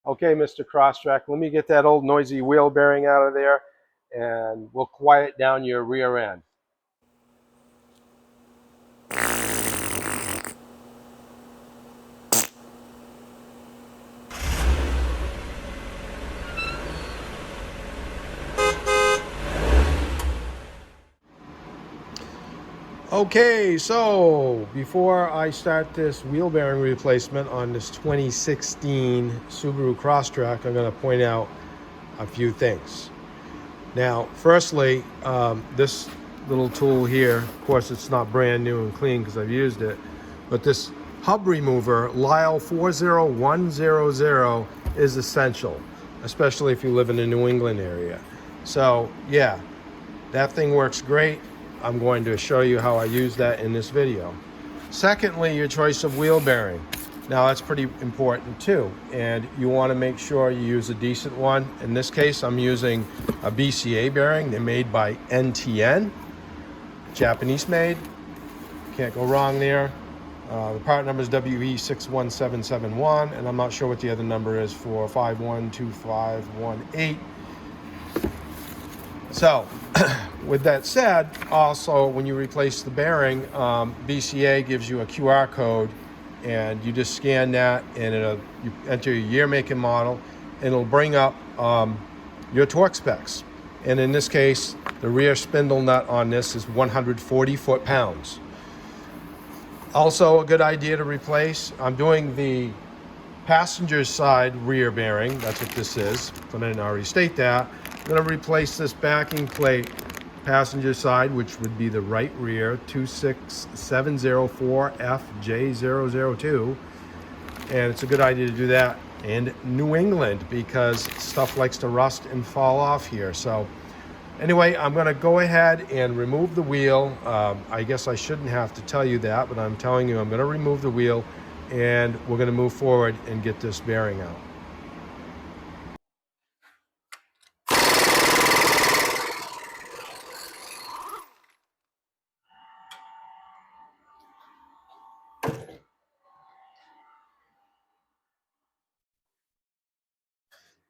Okay, Mr. Crosstrek, let me get that old noisy wheel bearing out of there, and we'll quiet down your rear end. Okay, so before I start this wheel bearing replacement on this 2016 Subaru Crosstrek, I'm going to point out a few things. Now, firstly, this little tool here, of course, it's not brand new and clean because I've used it, but this hub remover, Lyle 40100, is essential, especially if you live in the New England area. So, yeah, that thing works great. I'm going to show you how I use that in this video. Secondly, your choice of wheel bearing. Now that's pretty important too, and you want to make sure you use a decent one. In this case, I'm using a BCA bearing. They're made by NTN, Japanese made. Can't go wrong there. The part number is WE61771, and I'm not sure what the other number is for 512518. So, with that said, also when you replace the bearing, BCA gives you a QR code, and you just scan that, and you enter your year, make, and model, and it'll bring up your torque specs. And in this case, the rear spindle nut on this is 140 foot-pounds. Also, a good idea to replace. I'm doing the passenger side rear bearing. That's what this is. If I didn't already state that. I'm going to replace this backing plate passenger side, which would be the right rear, 26704FJ002. And it's a good idea to do that in New England because stuff likes to rust and fall off here. So anyway, I'm going to go ahead and remove the wheel. I guess I shouldn't have to tell you that, but I'm telling you I'm going to remove the wheel, and we're going to move forward and get this bearing out.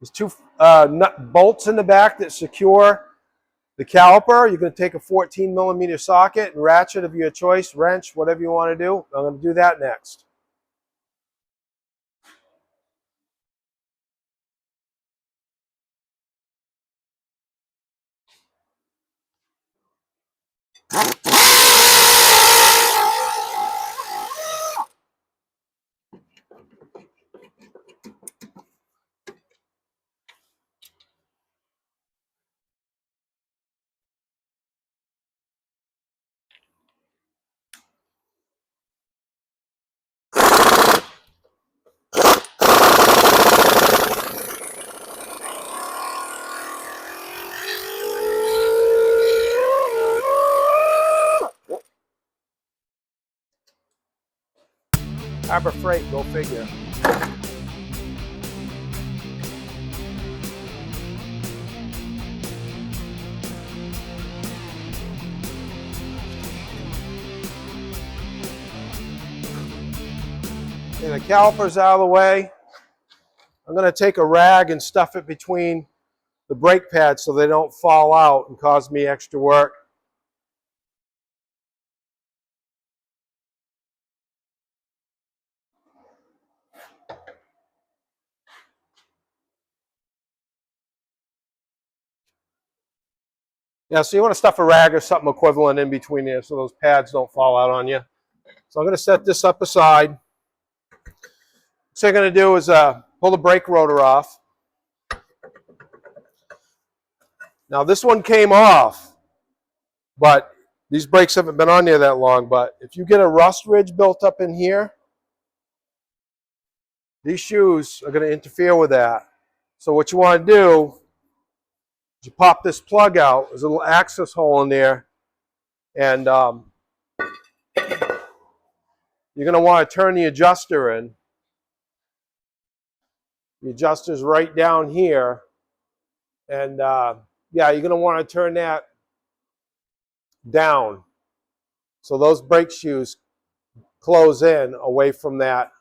There's two nut bolts in the back that secure the caliper. You're going to take a 14mm socket and ratchet of your choice, wrench, whatever you want to do. I'm going to do that next. Harbor Freight, go figure. And the caliper's out of the way. I'm going to take a rag and stuff it between the brake pads so they don't fall out and cause me extra work. Yeah, so you want to stuff a rag or something equivalent in between there so those pads don't fall out on you. So I'm going to set this up aside. What I'm going to do is pull the brake rotor off. Now this one came off, but these brakes haven't been on there that long. But if you get a rust ridge built up in here, these shoes are going to interfere with that. So what you want to do is you pop this plug out. There's a little access hole in there. And you're going to want to turn the adjuster in. The adjuster's right down here. And yeah, you're going to want to turn that down so those brake shoes close in away from that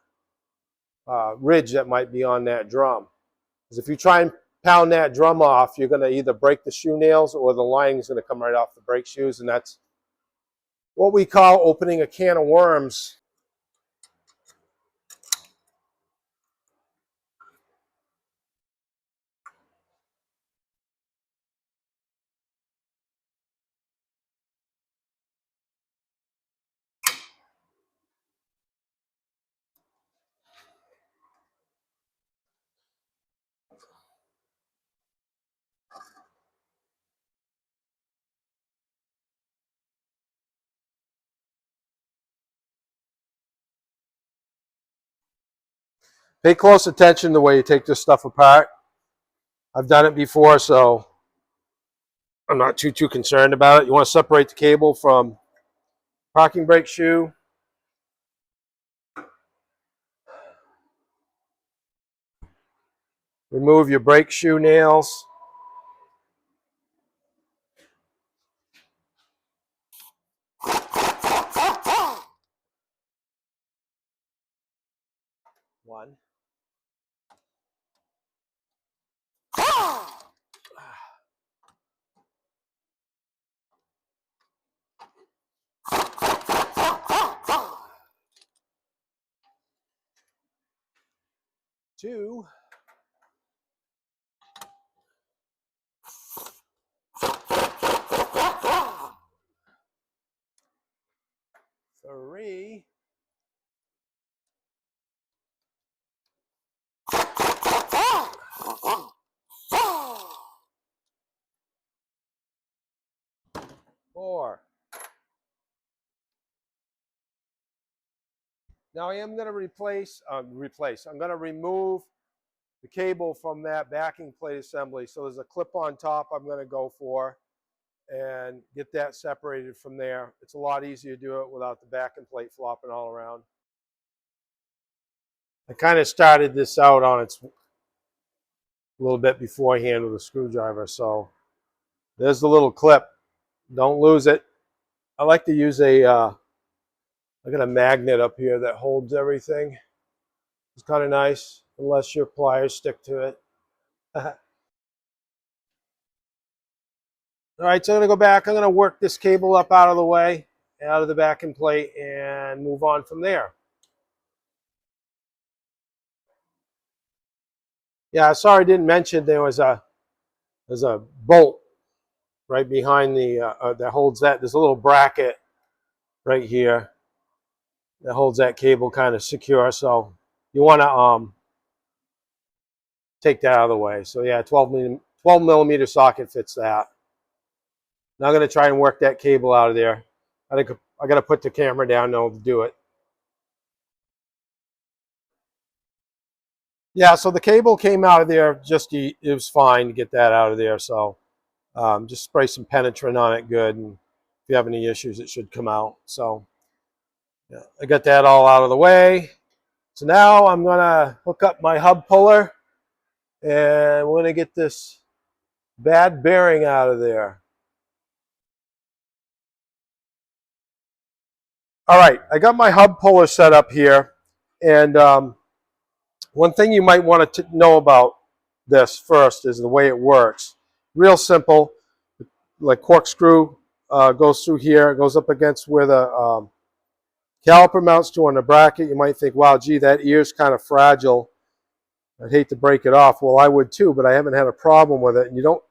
ridge that might be on that drum. Because if you try and pound that drum off, you're going to either break the shoe nails or the lining is going to come right off the brake shoes, and that's what we call opening a can of worms. Pay close attention to the way you take this stuff apart. I've done it before, so I'm not too concerned about it. You want to separate the cable from parking brake shoe. Remove your brake shoe nails. One. Two. Three. Four. Now I am going to replace, I'm going to remove the cable from that backing plate assembly. So there's a clip on top I'm going to go for and get that separated from there. It's a lot easier to do it without the backing plate flopping all around. I kind of started this out on its a little bit beforehand with a screwdriver. So there's the little clip. Don't lose it. I like to use I got a magnet up here that holds everything. It's kind of nice, unless your pliers stick to it. All right, so I'm going to go back. I'm going to work this cable up out of the way, out of the backing plate, and move on from there. Yeah, sorry I didn't mention there's a bolt right behind the that holds that. There's a little bracket right here that holds that cable kind of secure. So you want to take that out of the way. So yeah, 12 millimeter socket fits that. Now I'm going to try and work that cable out of there. I think I got to put the camera down now to do it. Yeah, so the cable came out of there. It was fine to get that out of there. So just spray some penetrant on it good, and if you have any issues, it should come out. So yeah, I got that all out of the way. So now I'm gonna hook up my hub puller, and we're gonna get this bad bearing out of there. All right, I got my hub puller set up here, and one thing you might want to know about this first is the way it works. Real simple, like corkscrew goes through here, goes up against where the caliper mounts to on the bracket. You might think, wow, gee, that ear's kind of fragile. I'd hate to break it off. Well, I would too, but I haven't had a problem with it. And you don't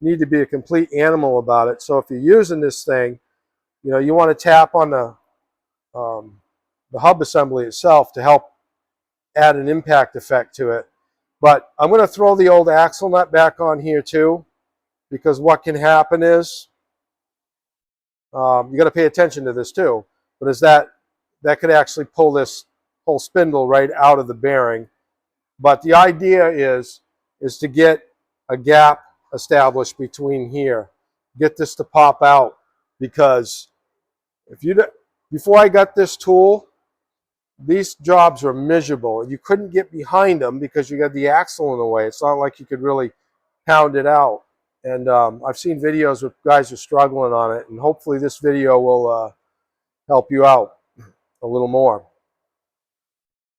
need to be a complete animal about it. So if you're using this thing, you know, you want to tap on the hub assembly itself to help add an impact effect to it. But I'm going to throw the old axle nut back on here too, because what can happen is you got to pay attention to this too. But is that could actually pull this whole spindle right out of the bearing. But the idea is to get a gap established between here. Get this to pop out, because before I got this tool, these jobs were miserable. You couldn't get behind them because you got the axle in the way. It's not like you could really pound it out. And I've seen videos where guys are struggling on it, and hopefully this video will help you out a little more.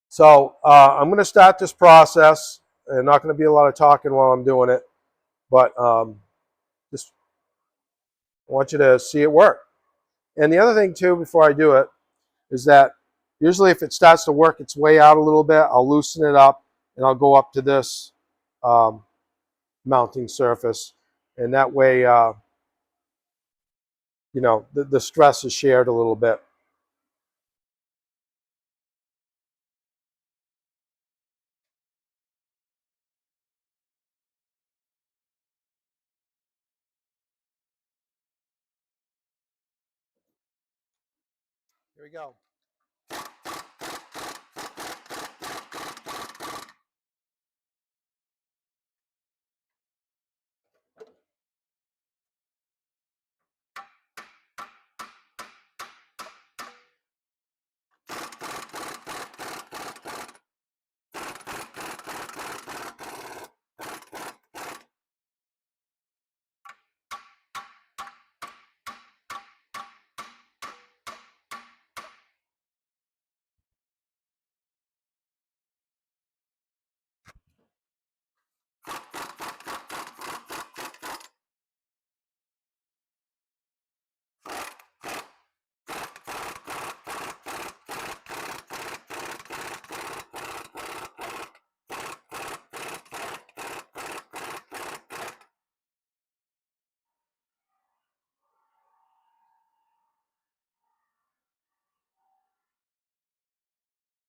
So I'm going to start this process, There's not going to be a lot of talking while I'm doing it, but just want you to see it work. And the other thing too, before I do it, is that usually if it starts to work its way out a little bit, I'll loosen it up and I'll go up to this um, mounting surface, and that way, you know, the stress is shared a little bit. Here we go.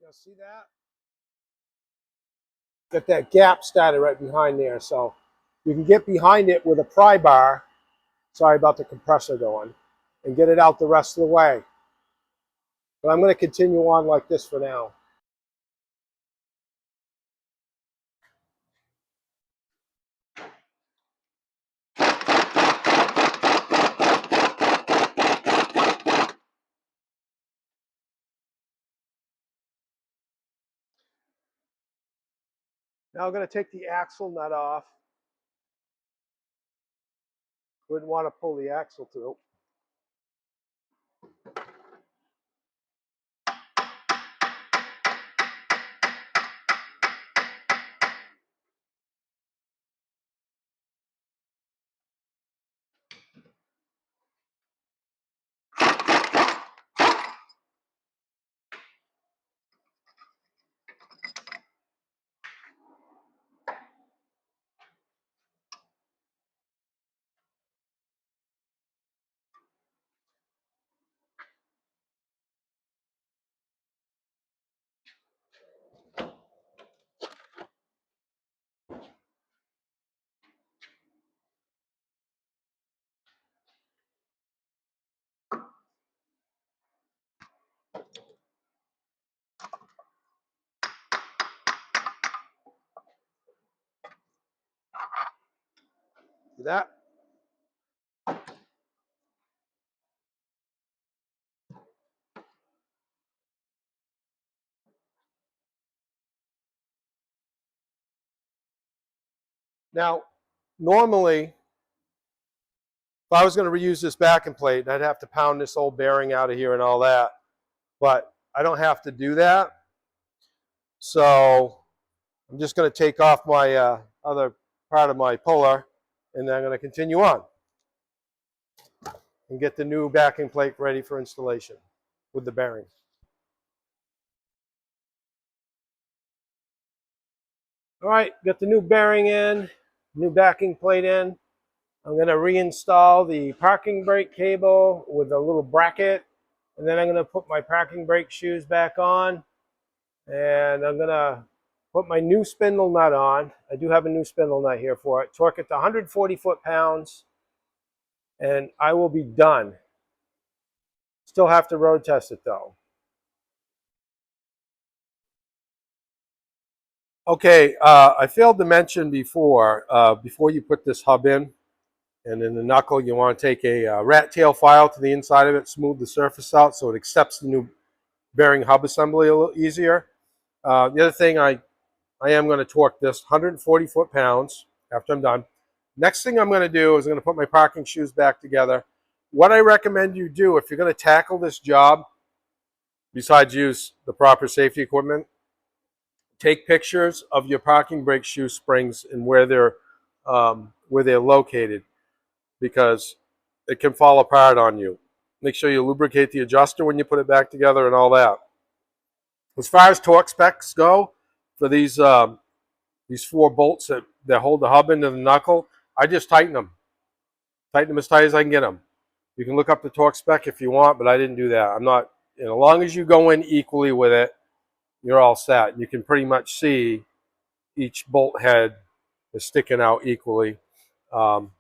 You see that? Got that gap started right behind there, so you can get behind it with a pry bar. Sorry about the compressor going, and get it out the rest of the way. But I'm going to continue on like this for now. Now I'm going to take the axle nut off. Wouldn't want to pull the axle through. See that? Now, normally, if I was going to reuse this backing plate, I'd have to pound this old bearing out of here and all that. But I don't have to do that. So I'm just going to take off my other part of my puller, and then I'm going to continue on and get the new backing plate ready for installation with the bearing. All right, got the new bearing in, new backing plate in. I'm going to reinstall the parking brake cable with a little bracket, and then I'm going to put my parking brake shoes back on, and I'm going to put my new spindle nut on. I do have a new spindle nut here for it. Torque it to 140 foot-pounds, and I will be done. Still have to road test it though. Okay, I failed to mention before you put this hub in, and in the knuckle, you want to take a rat tail file to the inside of it, smooth the surface out so it accepts the new bearing hub assembly a little easier. The other thing, I am going to torque this 140 foot-pounds after I'm done. Next thing I'm going to do is I'm going to put my parking shoes back together. What I recommend you do if you're going to tackle this job, besides use the proper safety equipment, Take pictures of your parking brake shoe springs and where they're located, because it can fall apart on you. Make sure you lubricate the adjuster when you put it back together and all that. As far as torque specs go for these 4 bolts that hold the hub into the knuckle, I just tighten them. Tighten them as tight as I can get them. You can look up the torque spec if you want, but I didn't do that. I'm not, as long as you go in equally with it, you're all set. You can pretty much see each bolt head is sticking out equally. Um,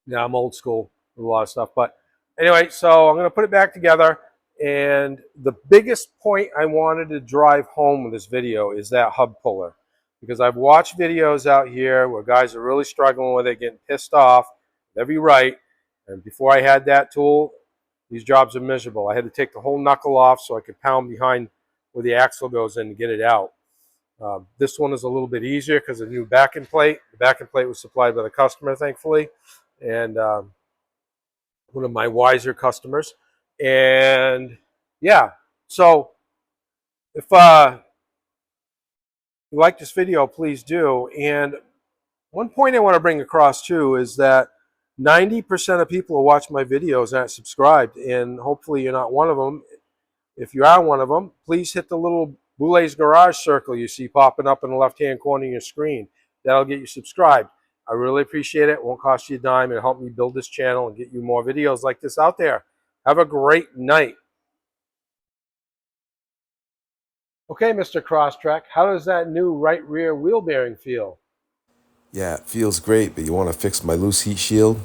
yeah, I'm old school with a lot of stuff. But anyway, so I'm going to put it back together. And the biggest point I wanted to drive home with this video is that hub puller. Because I've watched videos out here where guys are really struggling with it, getting pissed off, every right. And before I had that tool, these jobs are miserable. I had to take the whole knuckle off so I could pound behind where the axle goes in to get it out. This one is a little bit easier because of the new backing plate. The backing plate was supplied by the customer, thankfully, and one of my wiser customers. And yeah, so if you like this video, please do. And one point I want to bring across too is that 90% of people who watch my videos aren't subscribed, and hopefully you're not one of them. If you are one of them, please hit the little Boulet's Garage circle you see popping up in the left-hand corner of your screen. That'll get you subscribed. I really appreciate it. It won't cost you a dime. It'll help me build this channel and get you more videos like this out there. Have a great night. Okay, Mr. Crosstrek, how does that new right rear wheel bearing feel? Yeah, it feels great, but you want to fix my loose heat shield?